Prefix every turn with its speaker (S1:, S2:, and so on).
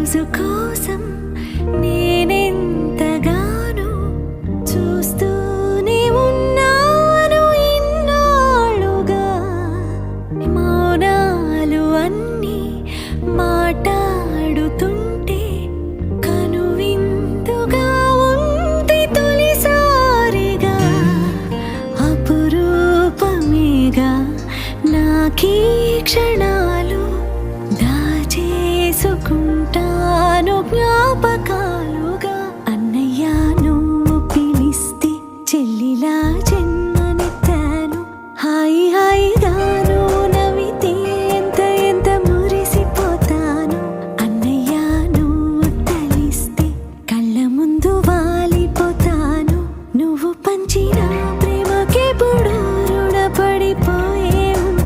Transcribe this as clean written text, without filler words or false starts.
S1: రోజు కోసం నేనెంతగానో చూస్తూనే ఉన్నాను ఇన్నాళ్ళుగా. మౌనాలు అన్నీ మాట్లాడుతుంటే కనువిందుగా ఉంది తొలిసారిగా. అపురూపమేగా నాకీ క్షణాలు, దాచేసుకుంటాను జ్ఞాపకాలుగా.